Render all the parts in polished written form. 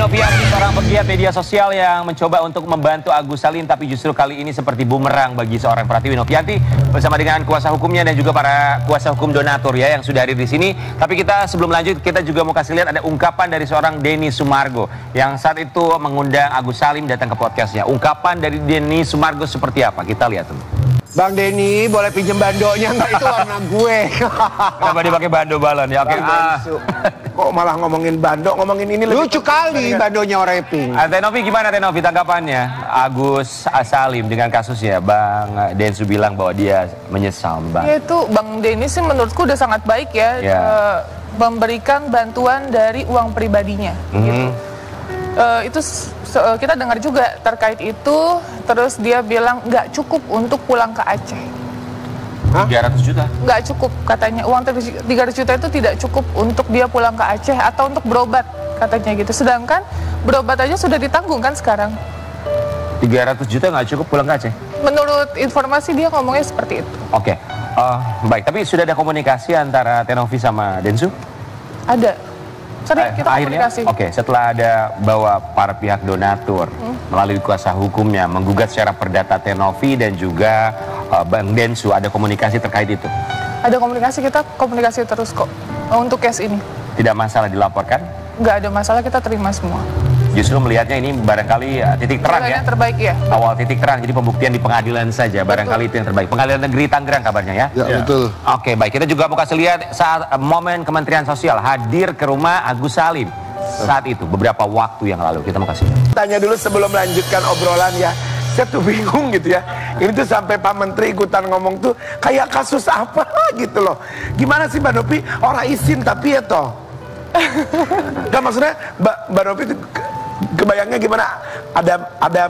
Novianti, seorang pegiat media sosial yang mencoba untuk membantu Agus Salim, tapi justru kali ini seperti bumerang bagi seorang Pratiwi Novianti bersama dengan kuasa hukumnya dan juga para kuasa hukum donatur ya yang sudah hadir di sini. Tapi kita sebelum lanjut, kita juga mau kasih lihat ada ungkapan dari seorang Denny Sumargo yang saat itu mengundang Agus Salim datang ke podcastnya. Ungkapan dari Denny Sumargo seperti apa? Kita lihat dulu. Bang Denny, boleh pinjem bandonya nggak? Itu warna gue. Kenapa dipakai bando balon ya? Oke. Kok malah ngomongin bando, ngomongin ini lucu kali bandonya Oreping. Tenovi gimana Tenovi tanggapannya? Agus Salim dengan kasusnya, Bang Densu bilang bahwa dia menyesal, Bang. Ya itu Bang Denny sih menurutku udah sangat baik ya, memberikan bantuan dari uang pribadinya. Gitu. Itu kita dengar juga terkait itu, terus dia bilang nggak cukup untuk pulang ke Aceh. 300 juta? Nggak cukup katanya, uang 300 juta itu tidak cukup untuk dia pulang ke Aceh atau untuk berobat katanya gitu. Sedangkan berobat aja sudah ditanggung kan sekarang. 300 juta nggak cukup pulang ke Aceh? Menurut informasi dia ngomongnya seperti itu. Oke, baik. Tapi sudah ada komunikasi antara Tenovi sama Densu? Ada. Sering kita komunikasi. Oke, setelah ada bahwa para pihak donatur melalui kuasa hukumnya menggugat secara perdata Tenovi dan juga Bang Densu, ada komunikasi terkait itu? Ada komunikasi, kita komunikasi terus kok untuk case ini. Tidak masalah dilaporkan? Nggak ada masalah, kita terima semua. Justru melihatnya ini barangkali titik terang ya? Yang terbaik ya. Awal titik terang, jadi pembuktian di pengadilan saja, barangkali itu yang terbaik. Pengadilan Negeri Tangerang kabarnya ya? Ya, betul. Oke, baik. Kita juga mau kasih lihat saat momen Kementerian Sosial hadir ke rumah Agus Salim. Saat itu, beberapa waktu yang lalu. Kita mau kasih lihat. Tanya dulu sebelum melanjutkan obrolan ya. Saya tuh bingung gitu ya. Ini tuh sampai Pak Menteri ikutan ngomong tuh kayak kasus apa gitu loh. Gimana sih Mbak Novi? Orang izin tapi ya toh. Gak maksudnya Mbak Novi tuh kebayangnya gimana? Ada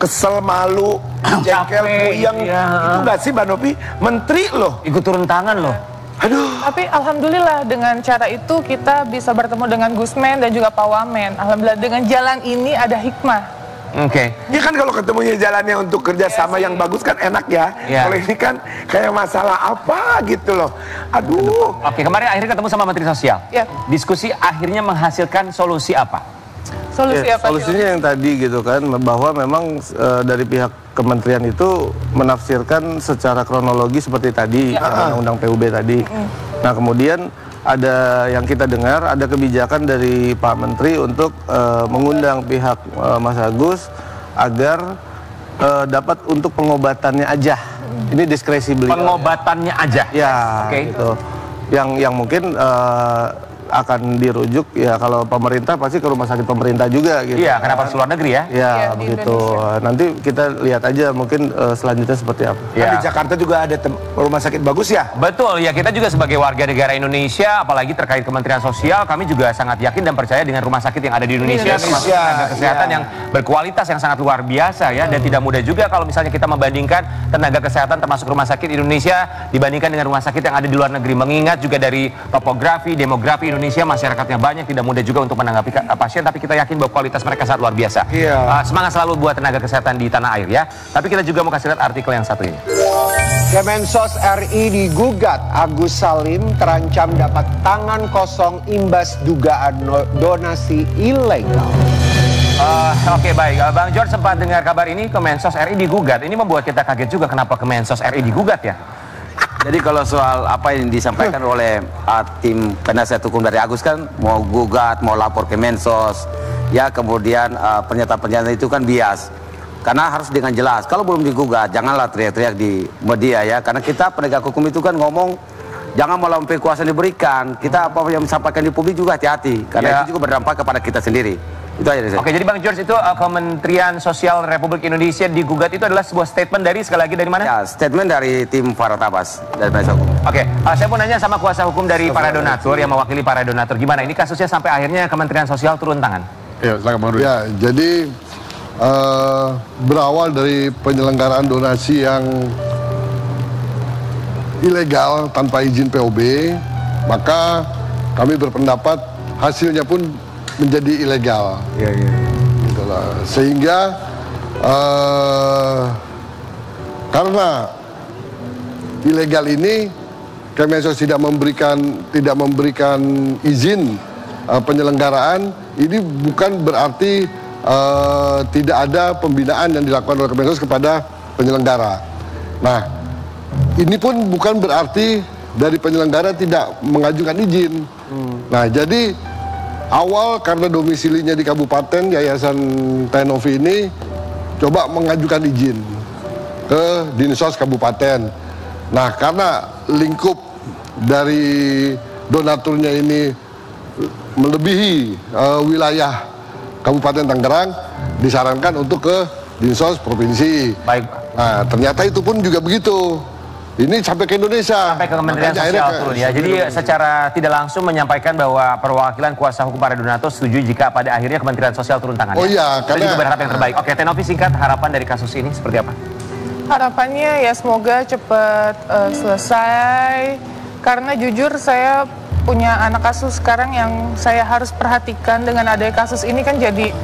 kesel, malu, jengkel, puyeng. Itu gak sih Mbak Novi? Menteri loh. Ikut turun tangan loh. Aduh. Tapi alhamdulillah dengan cara itu kita bisa bertemu dengan Gusmen dan juga Pak Wamen. Alhamdulillah dengan jalan ini ada hikmah. Oke. Ya kan kalau ketemunya jalannya untuk kerjasama yang bagus kan enak ya. Kalau ini kan kayak masalah apa gitu loh. Aduh. Oke, kemarin akhirnya ketemu sama Menteri Sosial. Ya. Diskusi akhirnya menghasilkan solusi apa? Solusi apa? Solusinya yang tadi gitu kan, bahwa memang dari pihak kementerian itu menafsirkan secara kronologi seperti tadi, undang-undang PUB tadi. Nah kemudian ada yang kita dengar, ada kebijakan dari Pak Menteri untuk mengundang pihak Mas Agus agar dapat untuk pengobatannya aja. Ini diskresi beliau. Pengobatannya aja? Ya, gitu. Yang mungkin akan dirujuk ya kalau pemerintah pasti ke rumah sakit pemerintah juga gitu. Iya, kenapa harus luar negeri ya? Ya, begitu. Nanti kita lihat aja mungkin selanjutnya seperti apa. Kan di Jakarta juga ada rumah sakit bagus ya? Betul, ya kita juga sebagai warga negara Indonesia, apalagi terkait Kementerian Sosial, kami juga sangat yakin dan percaya dengan rumah sakit yang ada di Indonesia, termasuk tenaga kesehatan yang berkualitas yang sangat luar biasa ya, dan tidak mudah juga kalau misalnya kita membandingkan tenaga kesehatan termasuk rumah sakit Indonesia dibandingkan dengan rumah sakit yang ada di luar negeri. Mengingat juga dari topografi, demografi Indonesia, masyarakatnya banyak, tidak mudah juga untuk menanggapi pasien, tapi kita yakin bahwa kualitas mereka sangat luar biasa. Semangat selalu buat tenaga kesehatan di tanah air ya. Tapi kita juga mau kasih lihat artikel yang satu ini. Kemensos RI digugat, Agus Salim terancam dapat tangan kosong imbas dugaan donasi ilegal. Oke, baik. Bang George sempat dengar kabar ini, Kemensos RI digugat. Ini membuat kita kaget juga kenapa Kemensos RI digugat ya. Jadi kalau soal apa yang disampaikan oleh tim penasihat hukum dari Agus kan mau gugat, mau lapor ke Mensos, ya kemudian pernyataan-pernyataan itu kan bias. Karena harus dengan jelas, kalau belum digugat janganlah teriak-teriak di media ya. Karena kita penegak hukum itu kan ngomong jangan melampaui kuasa yang diberikan. Kita apa yang disampaikan di publik juga hati-hati. Karena itu juga berdampak kepada kita sendiri. Itu aja dari saya. Oke, jadi Bang George itu Kementerian Sosial Republik Indonesia digugat itu adalah sebuah statement dari, sekali lagi dari mana? Ya, statement dari tim Farhat Abbas dari penasihat hukum. Oke, saya mau nanya sama kuasa hukum dari para donatur yang mewakili para donatur. Gimana ini kasusnya sampai akhirnya Kementerian Sosial turun tangan? Ya, silakan Bang Rudi. Ya, jadi berawal dari penyelenggaraan donasi yang ilegal tanpa izin POB, maka kami berpendapat hasilnya pun menjadi ilegal. Itulah. Sehingga karena ilegal ini Kemensos tidak memberikan izin penyelenggaraan ini bukan berarti tidak ada pembinaan yang dilakukan oleh Kemensos kepada penyelenggara. Nah, ini pun bukan berarti dari penyelenggara tidak mengajukan izin. Nah, jadi awal karena domisilinya di kabupaten, Yayasan Tenovi ini coba mengajukan izin ke Dinsos Kabupaten. Nah, karena lingkup dari donaturnya ini melebihi wilayah Kabupaten Tangerang, disarankan untuk ke Dinsos Provinsi. Baik. Nah, ternyata itu pun juga begitu. Ini sampai ke Indonesia. Sampai ke Kementerian Sosial turun ya. Jadi secara tidak langsung menyampaikan bahwa perwakilan kuasa hukum para donatur setuju jika pada akhirnya Kementerian Sosial turun tangan. Oh iya, kita juga berharap yang terbaik. Oke, Tenovi, singkat harapan dari kasus ini seperti apa? Harapannya ya semoga cepat selesai. Karena jujur saya punya anak kasus sekarang yang saya harus perhatikan. Dengan adanya kasus ini kan jadi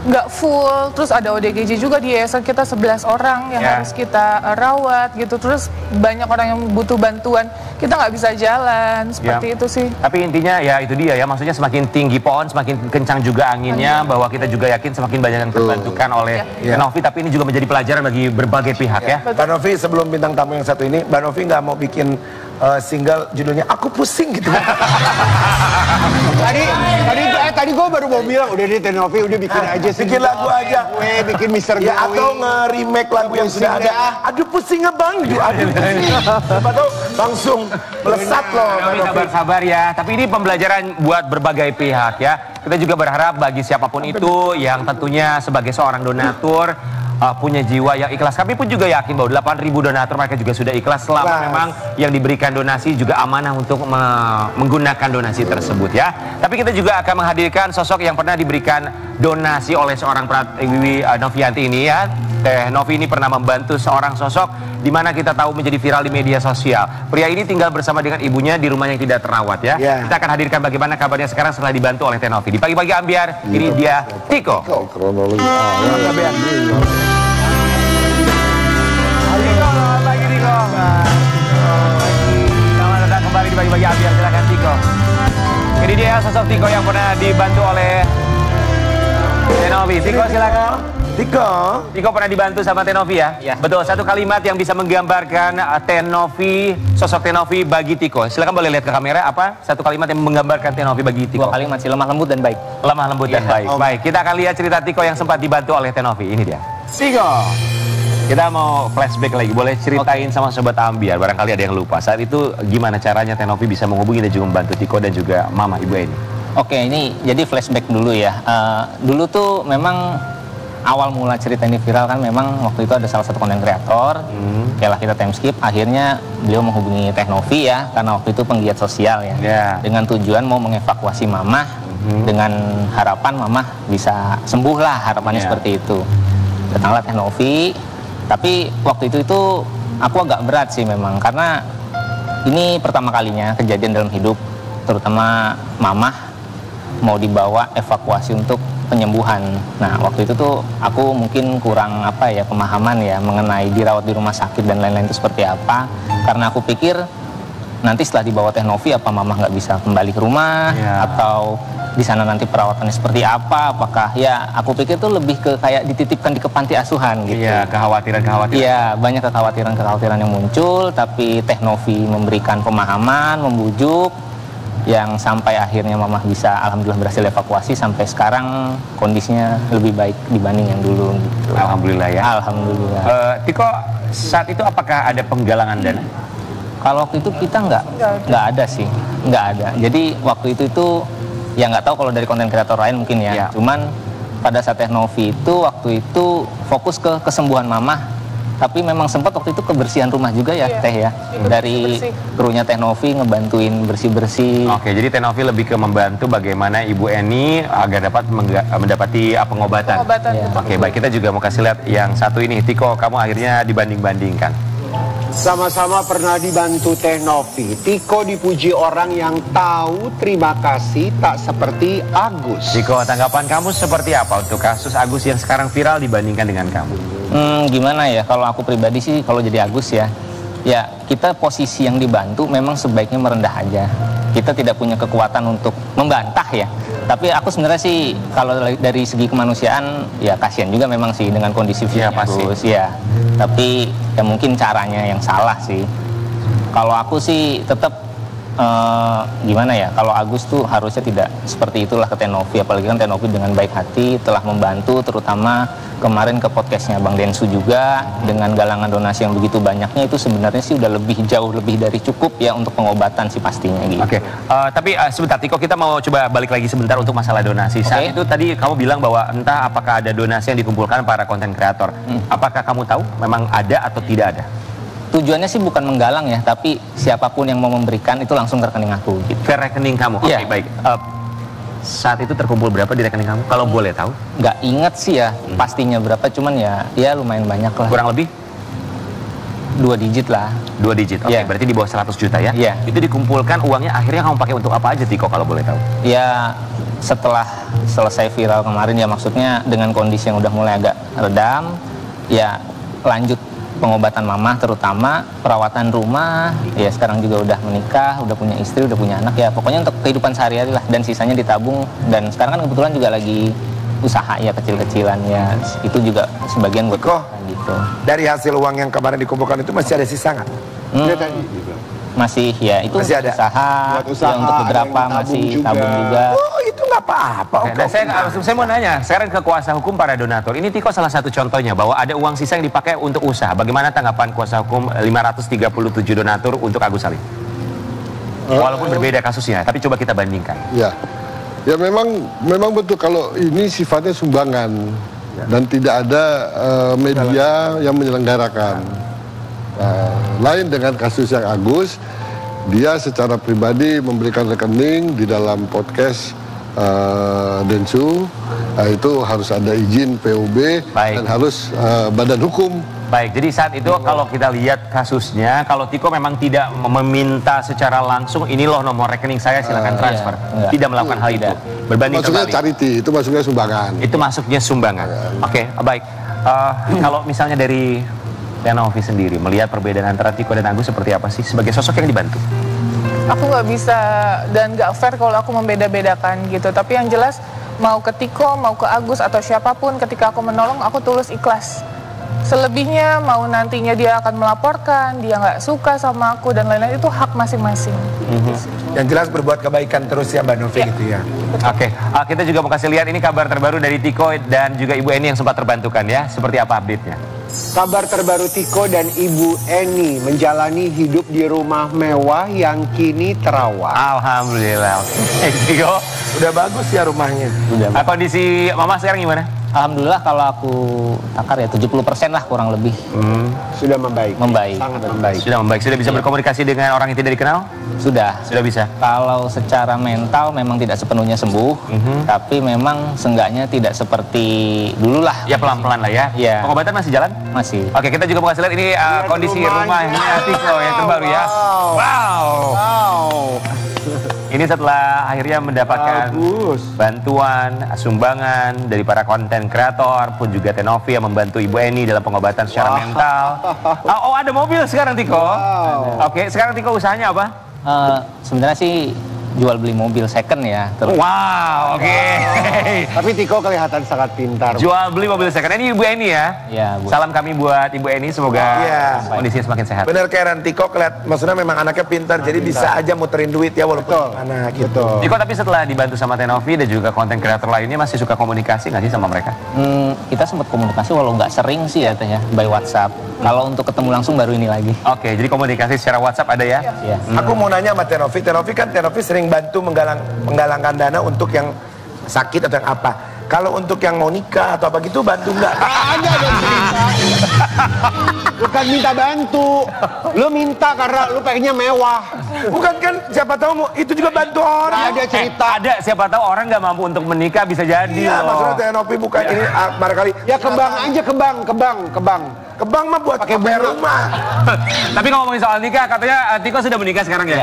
nggak full, terus ada ODGJ juga di yayasan kita 11 orang yang harus kita rawat gitu, terus banyak orang yang butuh bantuan, kita nggak bisa jalan, seperti itu sih. Tapi intinya ya itu dia ya, maksudnya semakin tinggi pohon semakin kencang juga anginnya, bahwa kita juga yakin semakin banyak yang terbantukan oleh Tenovi, tapi ini juga menjadi pelajaran bagi berbagai pihak ya. Mbak Novi, sebelum bintang tamu yang satu ini, Mbak Novi nggak mau bikin single judulnya Aku Pusing gitu. Tadi gue baru mau bilang udah deh Tenovi udah bikin aja bikin lagu aja, bikin Mr. ya, atau nge-remake lagu yang sudah ada. Aduh pusing Bang, aduh pusing. Siapa tahu langsung melesat loh. Sabar ya, tapi ini pembelajaran buat berbagai pihak ya. Kita juga berharap bagi siapapun itu yang tentunya sebagai seorang donatur punya jiwa yang ikhlas. Kami pun juga yakin bahwa 8.000 donatur mereka juga sudah ikhlas selama memang yang diberikan donasi juga amanah untuk menggunakan donasi tersebut ya. Tapi kita juga akan menghadirkan sosok yang pernah diberikan donasi oleh seorang Pratiwi Novianti ini ya. Teh Novi ini pernah membantu seorang sosok di mana kita tahu menjadi viral di media sosial. Pria ini tinggal bersama dengan ibunya di rumah yang tidak terawat ya. Kita akan hadirkan bagaimana kabarnya sekarang setelah dibantu oleh Teh Novi. Di pagi-pagi ambiar, ini dia Tiko. Kronologi. Selamat datang kembali di pagi-pagi ambiar, silakan Tiko. Ini dia sosok Tiko yang pernah dibantu oleh Teh Novi. Tiko silakan. Tiko pernah dibantu sama Teh Novi ya? Iya. Betul, satu kalimat yang bisa menggambarkan Teh Novi, sosok Teh Novi bagi Tiko. Silakan boleh lihat ke kamera apa satu kalimat yang menggambarkan Teh Novi bagi Tiko. 2 kalimat sih, lemah lembut dan baik. Lemah lembut dan baik. Baik, kita akan lihat cerita Tiko yang sempat dibantu oleh Teh Novi. Ini dia. Tiko. Kita mau flashback lagi, boleh ceritain sama Sobat Ambiar, barangkali ada yang lupa. Saat itu gimana caranya Teh Novi bisa menghubungi dan juga membantu Tiko dan juga Mama Ibu Eni? Oke, ini jadi flashback dulu ya. Dulu tuh memang awal mula cerita ini viral kan memang waktu itu ada salah satu konten kreator, kayalah kita time skip, akhirnya beliau menghubungi Teh Novi ya, karena waktu itu penggiat sosial ya, dengan tujuan mau mengevakuasi Mamah, dengan harapan Mamah bisa sembuh lah, harapannya seperti itu. Datanglah Teh Novi, tapi waktu itu aku agak berat sih memang, karena ini pertama kalinya kejadian dalam hidup, terutama Mamah mau dibawa evakuasi untuk penyembuhan. Nah, waktu itu tuh aku mungkin kurang pemahaman ya mengenai dirawat di rumah sakit dan lain-lain itu seperti apa. Karena aku pikir nanti setelah dibawa Teh Novi apa Mamah nggak bisa kembali ke rumah atau di sana nanti perawatannya seperti apa? Apakah ya aku pikir tuh lebih ke kayak dititipkan di panti asuhan gitu. Iya, kekhawatiran. Iya, banyak kekhawatiran yang muncul, tapi Teh Novi memberikan pemahaman, membujuk, yang sampai akhirnya Mamah bisa alhamdulillah berhasil evakuasi, sampai sekarang kondisinya lebih baik dibanding yang dulu gitu. Alhamdulillah ya. Alhamdulillah. Tiko, saat itu apakah ada penggalangan dana? Kalau waktu itu kita nggak ada sih, nggak ada. Jadi waktu itu ya nggak tahu kalau dari konten kreator lain mungkin ya. Cuman pada saat Teh Novi itu waktu itu fokus ke kesembuhan Mamah. Tapi memang sempat waktu itu kebersihan rumah juga ya Teh ya. Dari krunya Teh Novi ngebantuin bersih-bersih. Oke, jadi Teh Novi lebih ke membantu bagaimana Ibu Eni agar dapat mendapati pengobatan. Oke, baik, kita juga mau kasih lihat yang satu ini. Tiko, kamu akhirnya dibanding-bandingkan. Sama-sama pernah dibantu Teh Novi. Tiko dipuji orang yang tahu terima kasih, tak seperti Agus. Tiko, tanggapan kamu seperti apa untuk kasus Agus yang sekarang viral dibandingkan dengan kamu? Gimana ya, kalau aku pribadi sih kalau jadi Agus ya, Ya, kita posisi yang dibantu memang sebaiknya merendah aja. Kita tidak punya kekuatan untuk membantah ya. Tapi aku sebenarnya sih kalau dari segi kemanusiaan ya kasihan juga memang sih dengan kondisi fisiknya Agus. Ya. Tapi ya mungkin caranya yang salah sih. Kalau aku sih tetap gimana ya, kalau Agus tuh harusnya tidak seperti itulah ke Tenovi, apalagi kan Tenovi dengan baik hati telah membantu, terutama kemarin ke podcastnya Bang Densu juga dengan galangan donasi yang begitu banyaknya, itu sebenarnya sih udah jauh lebih dari cukup ya untuk pengobatan sih pastinya gitu. Oke, tapi sebentar Tiko, kita mau coba balik lagi sebentar untuk masalah donasi. Saat itu tadi kamu bilang bahwa entah apakah ada donasi yang dikumpulkan para konten kreator, apakah kamu tahu memang ada atau tidak ada? Tujuannya sih bukan menggalang ya, tapi siapapun yang mau memberikan itu langsung ke rekening aku gitu. Ke rekening kamu? Oke, baik. Saat itu terkumpul berapa di rekening kamu? Kalau boleh tahu? Nggak inget sih ya pastinya berapa, cuman ya lumayan banyak lah. Kurang lebih? 2 digit lah. 2 digit, oke. Berarti di bawah 100 juta ya? Iya. Itu dikumpulkan uangnya akhirnya kamu pakai untuk apa aja Tiko kalau boleh tahu? Ya setelah selesai viral kemarin ya, maksudnya dengan kondisi yang udah mulai agak redam, ya lanjut pengobatan mama, terutama perawatan rumah, ya sekarang juga udah menikah, udah punya istri, udah punya anak, ya pokoknya untuk kehidupan sehari-hari lah, dan sisanya ditabung. Dan sekarang kan kebetulan juga lagi usaha ya kecil-kecilan ya, itu juga sebagian buat gitu. Dari hasil uang yang kemarin dikumpulkan itu masih ada sisa nggak? Masih ya, itu masih ada usaha ya, untuk beberapa masih tabung juga. Oh, itu nggak apa-apa. Saya mau nanya, sekarang ke kuasa hukum para donatur. Ini Tiko salah satu contohnya bahwa ada uang sisa yang dipakai untuk usaha. Bagaimana tanggapan kuasa hukum 537 donatur untuk Agus Salim? Walaupun berbeda kasusnya, tapi coba kita bandingkan. Ya memang betul kalau ini sifatnya sumbangan dan tidak ada media yang menyelenggarakan. Lain dengan kasus yang Agus, dia secara pribadi memberikan rekening di dalam podcast Densu, itu harus ada izin PUB dan harus badan hukum. Baik, jadi saat itu kalau kita lihat kasusnya, kalau Tiko memang tidak meminta secara langsung, ini loh nomor rekening saya, silakan transfer. Tidak melakukan hal itu. Berbanding masuknya charity, itu masuknya sumbangan. Itu masuknya sumbangan. Oke, baik. Kalau misalnya dari Tenovi sendiri, melihat perbedaan antara Tiko dan Agus seperti apa sih sebagai sosok yang dibantu? Aku nggak bisa dan nggak fair kalau aku membeda-bedakan gitu. Tapi yang jelas mau ke Tiko, mau ke Agus atau siapapun, ketika aku menolong, aku tulus ikhlas. Selebihnya mau nantinya dia akan melaporkan, dia nggak suka sama aku dan lain-lain, itu hak masing-masing. Yang jelas berbuat kebaikan terus ya Mbak Novi gitu ya. Oke, kita juga mau kasih lihat ini kabar terbaru dari Tiko dan juga Ibu Eni yang sempat terbantukan ya. Seperti apa update-nya? Kabar terbaru Tiko dan Ibu Eni menjalani hidup di rumah mewah yang kini terawat. Alhamdulillah. Tiko, udah bagus ya rumahnya. Kondisi Mama sekarang gimana? Alhamdulillah kalau aku takar ya 70% lah kurang lebih. Sudah membaik. Sangat membaik. Sudah membaik. Sudah bisa berkomunikasi dengan orang yang tidak dikenal? Sudah bisa. Kalau secara mental memang tidak sepenuhnya sembuh, tapi memang seenggaknya tidak seperti dulu lah. Ya pelan-pelan lah ya. Pengobatan masih jalan? Masih. Oke, kita juga mau kasih lihat ini kondisi rumahnya Tiko yang terbaru ya. Wow. Ini setelah akhirnya mendapatkan bantuan, sumbangan dari para konten kreator, pun juga Tenovi yang membantu Ibu Eni dalam pengobatan secara mental. Oh, ada mobil sekarang Tiko. Oke, sekarang Tiko usahanya apa? Sebenarnya sih jual beli mobil second ya. Wow, oke. Tapi Tiko kelihatan sangat pintar. Jual beli mobil second. Ini Ibu Eni ya? Iya, Bu. Salam kami buat Ibu Eni, semoga kondisinya semakin sehat. Bener Karen, Tiko maksudnya memang anaknya pintar, jadi bisa aja muterin duit ya walaupun anak gitu. Tiko tapi setelah dibantu sama Tenovi dan juga konten kreator lainnya masih suka komunikasi nggak sih sama mereka? Kita sempat komunikasi walau nggak sering sih ya Teh ya, by WhatsApp. Kalau untuk ketemu langsung baru ini lagi. Oke, jadi komunikasi secara WhatsApp ada ya? Iya. Aku mau nanya sama Tenovi. Tenovi sering bantu menggalangkan dana untuk yang sakit atau yang apa. Kalau untuk yang mau nikah atau apa gitu bantu nggak? Ada dong cerita. Bukan minta bantu, lu minta karena lu pengennya mewah. Bukan kan, siapa tahu itu juga bantu orang. Ada cerita. Ada, siapa tahu orang nggak mampu untuk menikah bisa jadi Iya, loh. maksudnya Tenovi bukan ini barangkali. Ya kembang aja, kembang. Ke bank mah buat pakai rumah. Tapi ngomongin soal nikah, katanya Tiko sudah menikah sekarang ya?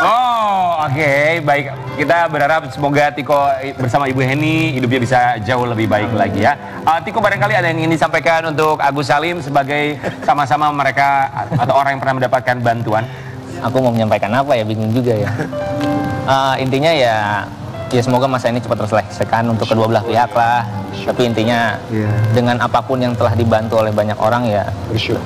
Oh, oke, baik. Kita berharap semoga Tiko bersama Ibu Heni hidupnya bisa jauh lebih baik lagi ya. Tiko, barangkali ada yang ingin disampaikan untuk Agus Salim sebagai sama-sama mereka atau orang yang pernah mendapatkan bantuan? Aku mau menyampaikan apa ya, bingung juga ya. Intinya ya semoga masa ini cepat terselesaikan untuk kedua belah pihak lah. Tapi intinya dengan apapun yang telah dibantu oleh banyak orang ya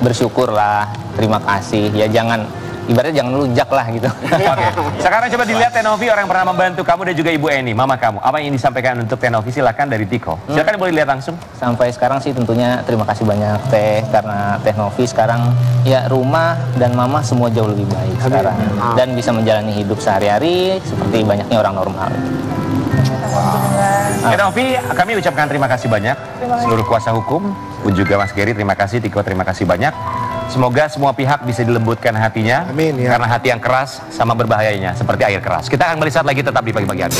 bersyukurlah, terima kasih. Ya jangan, ibaratnya jangan lujak lah gitu. Oke. Sekarang coba dilihat Tenovi, orang yang pernah membantu kamu dan juga Ibu Eni, mama kamu. Apa yang ingin disampaikan untuk Tenovi? Silakan dari Tiko. Silakan boleh lihat langsung. Sampai sekarang sih tentunya terima kasih banyak Teh, karena Tenovi sekarang ya rumah dan mama semua jauh lebih baik sekarang dan bisa menjalani hidup sehari-hari seperti banyaknya orang normal. Tenovi, kami ucapkan terima kasih banyak seluruh kuasa hukum pun juga Mas Geri, terima kasih. Tiko, terima kasih banyak. Semoga semua pihak bisa dilembutkan hatinya. Amin, ya. Karena hati yang keras sama berbahayanya seperti air keras. Kita akan melihat lagi tetap di pagi-pagi hari.